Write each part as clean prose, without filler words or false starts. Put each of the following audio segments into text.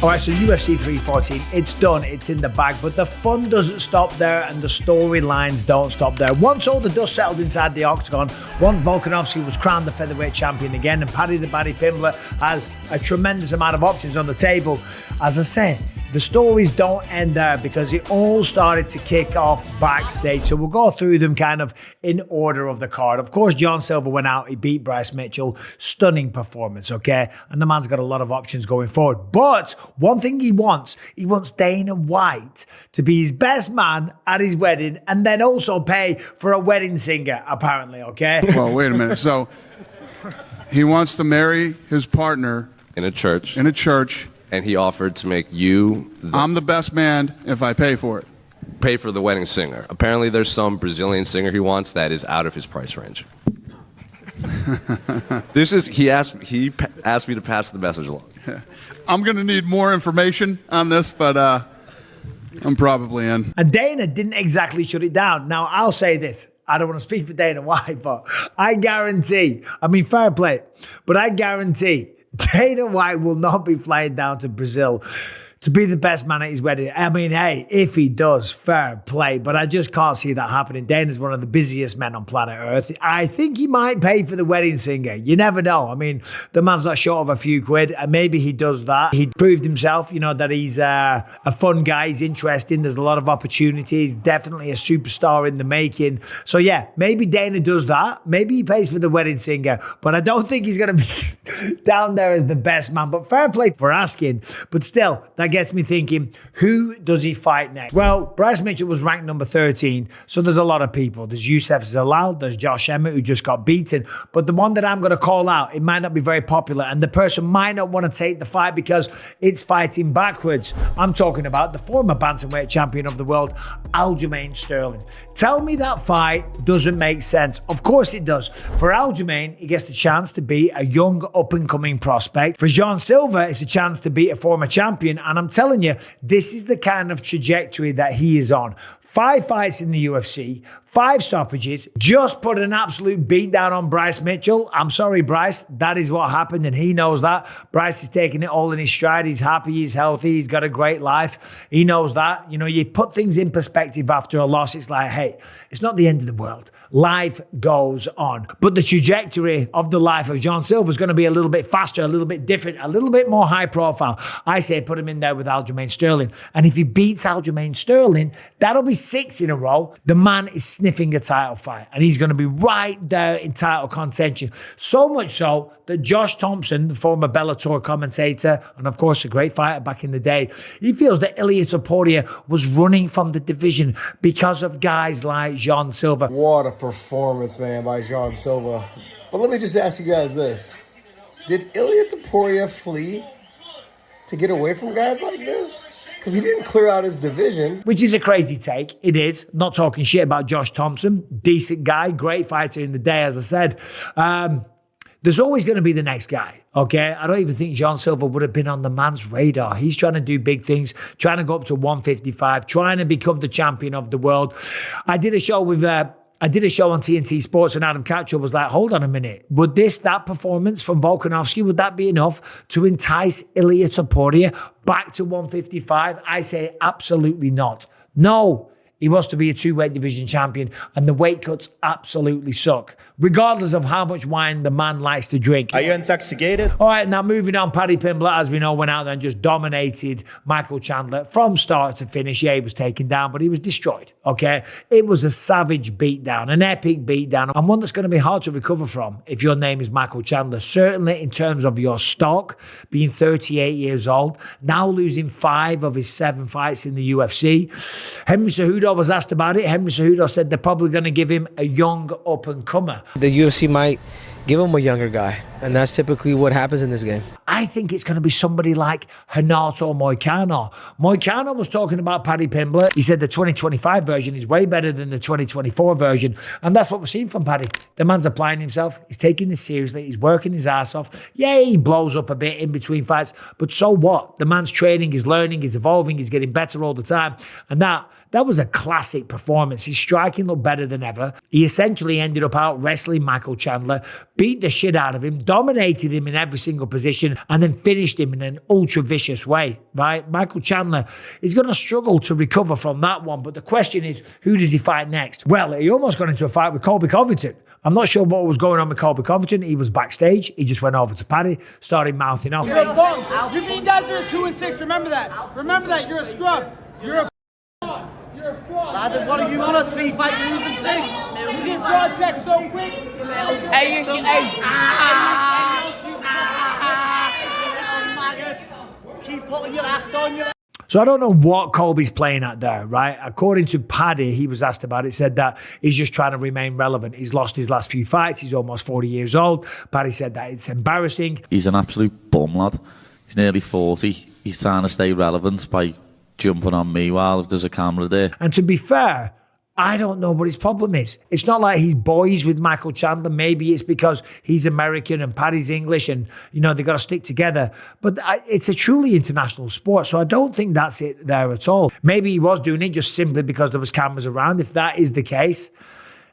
All right, so UFC 314, it's done, it's in the bag, but the fun doesn't stop there and the storylines don't stop there. Once all the dust settled inside the octagon, once Volkanovski was crowned the featherweight champion again, and Paddy Pimblett has a tremendous amount of options on the table, as I say, the stories don't end there because it all started to kick off backstage. So we'll go through them kind of in order of the card. Of course, Jean Silva went out. He beat Bryce Mitchell. Stunning performance, okay? And the man's got a lot of options going forward. But one thing he wants Dana White to be his best man at his wedding and then also pay for a wedding singer, apparently, okay? Well, wait a minute. So he wants to marry his partner in a church. And he offered to make you... I'm the best man if I pay for it. Pay for the wedding singer. Apparently there's some Brazilian singer he wants that is out of his price range. He asked me to pass the message along. I'm going to need more information on this, but I'm probably in. And Dana didn't exactly shut it down. Now, I'll say this. I don't want to speak for Dana White, but I guarantee, fair play, but I guarantee Dana White will not be flying down to Brazil to be the best man at his wedding. I mean, hey, if he does, fair play. But I just can't see that happening. Dana's one of the busiest men on planet Earth. I think he might pay for the wedding singer. You never know. I mean, the man's not short of a few quid. And maybe he does that. He proved himself, that he's a fun guy. He's interesting. There's a lot of opportunities. Definitely a superstar in the making. So yeah, maybe Dana does that. Maybe he pays for the wedding singer. But I don't think he's going to be down there as the best man. But fair play for asking. But still, that gets me thinking, who does he fight next? Well, Bryce Mitchell was ranked number 13, so there's a lot of people. There's Youssef Zalal, there's Josh Emmett, who just got beaten. But the one that I'm going to call out, it might not be very popular, and the person might not want to take the fight because it's fighting backwards. I'm talking about the former bantamweight champion of the world, Aljamain Sterling. Tell me that fight doesn't make sense. Of course it does. For Aljamain, he gets the chance to be a young up-and-coming prospect. For Jean Silva, it's a chance to beat a former champion, and I'm telling you, this is the kind of trajectory that he is on. 5 fights in the UFC, 5 stoppages, just put an absolute beat down on Bryce Mitchell. I'm sorry, Bryce, that is what happened, and he knows that. Bryce is taking it all in his stride. He's happy, he's healthy, he's got a great life. He knows that. You put things in perspective after a loss. It's like, hey, it's not the end of the world. Life goes on. But the trajectory of the life of Jean Silva is going to be a little bit faster, a little bit different, a little bit more high profile. I say put him in there with Aljamain Sterling. And if he beats Aljamain Sterling, that'll be 6 in a row. The man is sniffing a title fight, and he's going to be right there in title contention. So much so that Josh Thompson, the former Bellator commentator, and of course a great fighter back in the day, he feels that Ilia Topuria was running from the division because of guys like Jean Silva. What a performance, man, by Jean Silva. But let me just ask you guys this. Did Ilia Topuria flee to get away from guys like this? Because he didn't clear out his division. Which is a crazy take. It is. Not talking shit about Josh Thompson. Decent guy. Great fighter in the day, as I said. There's always going to be the next guy, okay? I don't even think Jean Silva would have been on the man's radar. He's trying to do big things, trying to go up to 155, trying to become the champion of the world. I did a show on TNT Sports, and Adam Catchell was like, hold on a minute. Would that performance from Volkanovski, would that be enough to entice Ilia Topuria back to 155? I say absolutely not. No. He wants to be a 2-weight division champion, and the weight cuts absolutely suck, regardless of how much wine the man likes to drink. Are you intoxicated? All right, now moving on, Paddy Pimblett, as we know, went out there and just dominated Michael Chandler from start to finish. Yeah, he was taken down, but he was destroyed, okay? It was a savage beatdown, an epic beatdown, and one that's going to be hard to recover from if your name is Michael Chandler. Certainly in terms of your stock, being 38 years old, now losing 5 of his 7 fights in the UFC. Henry Cejudo was asked about it. Henry Cejudo said they're probably going to give him a young up-and-comer. The UFC might give him a younger guy, and that's typically what happens in this game. I think it's going to be somebody like Renato Moicano. Moicano was talking about Paddy Pimblett. He said the 2025 version is way better than the 2024 version, and that's what we're seeing from Paddy. The man's applying himself. He's taking this seriously. He's working his ass off. Yeah, he blows up a bit in between fights, but so what? The man's training, he's learning, he's evolving, he's getting better all the time, and that That was a classic performance. His striking looked better than ever. He essentially ended up out wrestling Michael Chandler, beat the shit out of him, dominated him in every single position, and then finished him in an ultra vicious way, right? Michael Chandler is going to struggle to recover from that one, but the question is, who does he fight next? Well, he almost got into a fight with Colby Covington. I'm not sure what was going on with Colby Covington. He was backstage. He just went over to Paddy, started mouthing off. You're a bum. You mean guys that are 2-6. Remember that. Remember that. You're a scrub. You're a fraud. You're a fraud. Lad, what are you on a 3-fight losing streak? You get fraud checks so quick. Hey, keep putting your act on you. So I don't know what Colby's playing at there, right? According to Paddy, he was asked about it, said that he's just trying to remain relevant. He's lost his last few fights. He's almost 40 years old. Paddy said that it's embarrassing. He's an absolute bum, lad. He's nearly 40. He's trying to stay relevant by jumping on me while there's a camera there. And to be fair, I don't know what his problem is. It's not like he's boys with Michael Chandler. Maybe it's because he's American and Paddy's English and, you know, they got to stick together. But it's a truly international sport, so I don't think that's it there at all. Maybe he was doing it just simply because there was cameras around. If that is the case,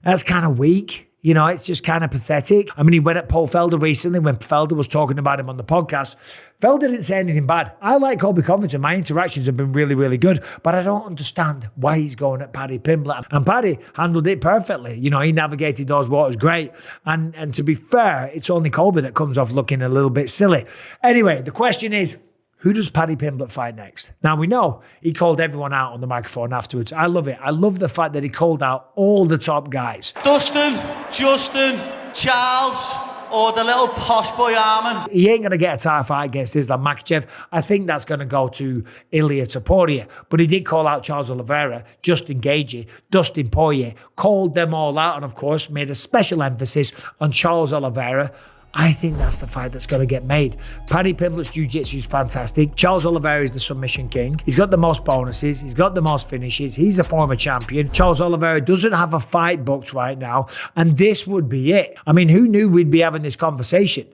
that's kind of weak. You know, it's just kind of pathetic. I mean, he went at Paul Felder recently when Felder was talking about him on the podcast. Felder didn't say anything bad. I like Colby Covington. My interactions have been really, really good. But I don't understand why he's going at Paddy Pimblett. And Paddy handled it perfectly. You know, he navigated those waters great. And to be fair, it's only Colby that comes off looking a little bit silly. Anyway, the question is, who does Paddy Pimblett fight next? Now, we know he called everyone out on the microphone afterwards. I love it. I love the fact that he called out all the top guys. Dustin, Justin, Charles, or the little posh boy Armin. He ain't going to get a title fight against Islam Makhachev. I think that's going to go to Ilia Topuria. But he did call out Charles Oliveira, Justin Gaethje, Dustin Poirier, called them all out, and of course made a special emphasis on Charles Oliveira. I think that's the fight that's going to get made. Paddy Pimblett's jiu-jitsu is fantastic. Charles Oliveira is the submission king. He's got the most bonuses. He's got the most finishes. He's a former champion. Charles Oliveira doesn't have a fight booked right now, and this would be it. I mean, who knew we'd be having this conversation?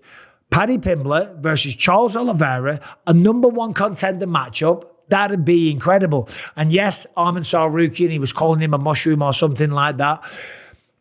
Paddy Pimblett versus Charles Oliveira, a number one contender matchup. That'd be incredible. And yes, Arman Tsarukyan, he was calling him a mushroom or something like that.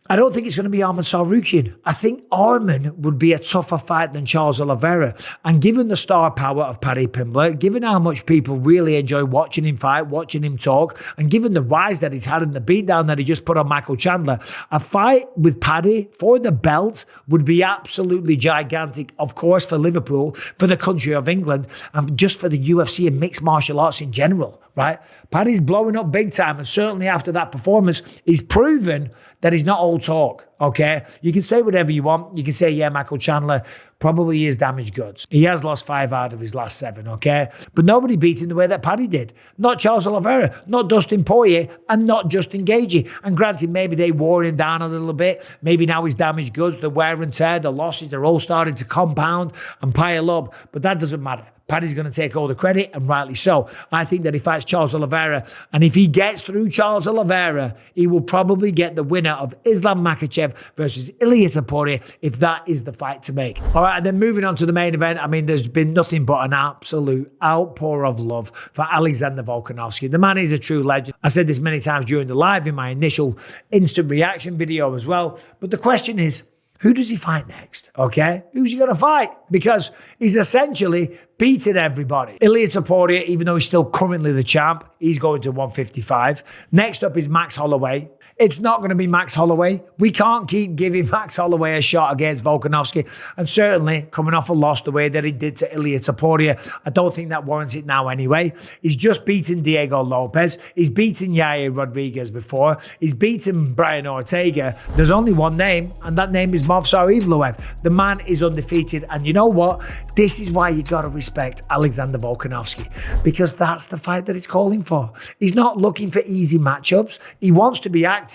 I don't think it's going to be Arman Tsarukyan. I think Arman would be a tougher fight than Charles Oliveira. And given the star power of Paddy Pimblett, given how much people really enjoy watching him fight, watching him talk, and given the rise that he's had and the beatdown that he just put on Michael Chandler, a fight with Paddy for the belt would be absolutely gigantic, of course, for Liverpool, for the country of England, and just for the UFC and mixed martial arts in general, right? Paddy's blowing up big time, and certainly after that performance, he's proven that he's not old talk, okay? You can say whatever you want. You can say, yeah, Michael Chandler probably is damaged goods. He has lost 5 out of his last 7, okay? But nobody beat him the way that Paddy did. Not Charles Oliveira, not Dustin Poirier, and not Justin Gaethje. And granted, maybe they wore him down a little bit. Maybe now he's damaged goods. The wear and tear, the losses, they're all starting to compound and pile up. But that doesn't matter. Paddy's going to take all the credit, and rightly so. I think that he fights Charles Oliveira, and if he gets through Charles Oliveira, he will probably get the winner of Islam Makhachev versus Ilia Topuria, if that is the fight to make. All right, and then moving on to the main event, I mean, there's been nothing but an absolute outpour of love for Alexander Volkanovski. The man is a true legend. I said this many times during the live in my initial instant reaction video as well, but the question is, who does he fight next, okay? Who's he going to fight? Because he's essentially beaten everybody. Ilia Topuria, even though he's still currently the champ, he's going to 155. Next up is Max Holloway. It's not going to be Max Holloway. We can't keep giving Max Holloway a shot against Volkanovski. And certainly, coming off a loss the way that he did to Ilia Topuria, I don't think that warrants it now anyway. He's just beaten Diego Lopes. He's beaten Yair Rodriguez before. He's beaten Brian Ortega. There's only one name, and that name is Movsar Evloev. The man is undefeated. And you know what? This is why you got to respect Alexander Volkanovski, because that's the fight that he's calling for. He's not looking for easy matchups. He wants to be active.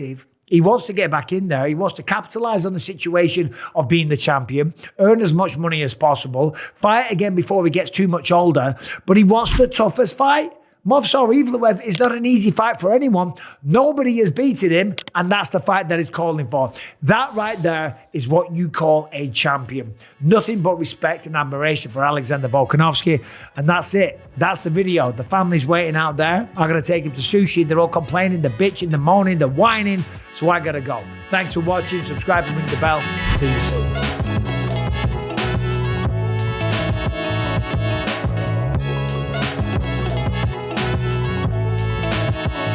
He wants to get back in there. He wants to capitalize on the situation of being the champion, earn as much money as possible, fight again before he gets too much older. But he wants the toughest fight. Movsar Evloev is not an easy fight for anyone. Nobody has beaten him, and that's the fight that he's calling for. That right there is what you call a champion. Nothing but respect and admiration for Alexander Volkanovski, and that's it. That's the video. The family's waiting out there. I'm going to take him to sushi. They're all complaining, they're bitching, they're moaning, they're whining, so I got to go. Thanks for watching. Subscribe and ring the bell. See you soon.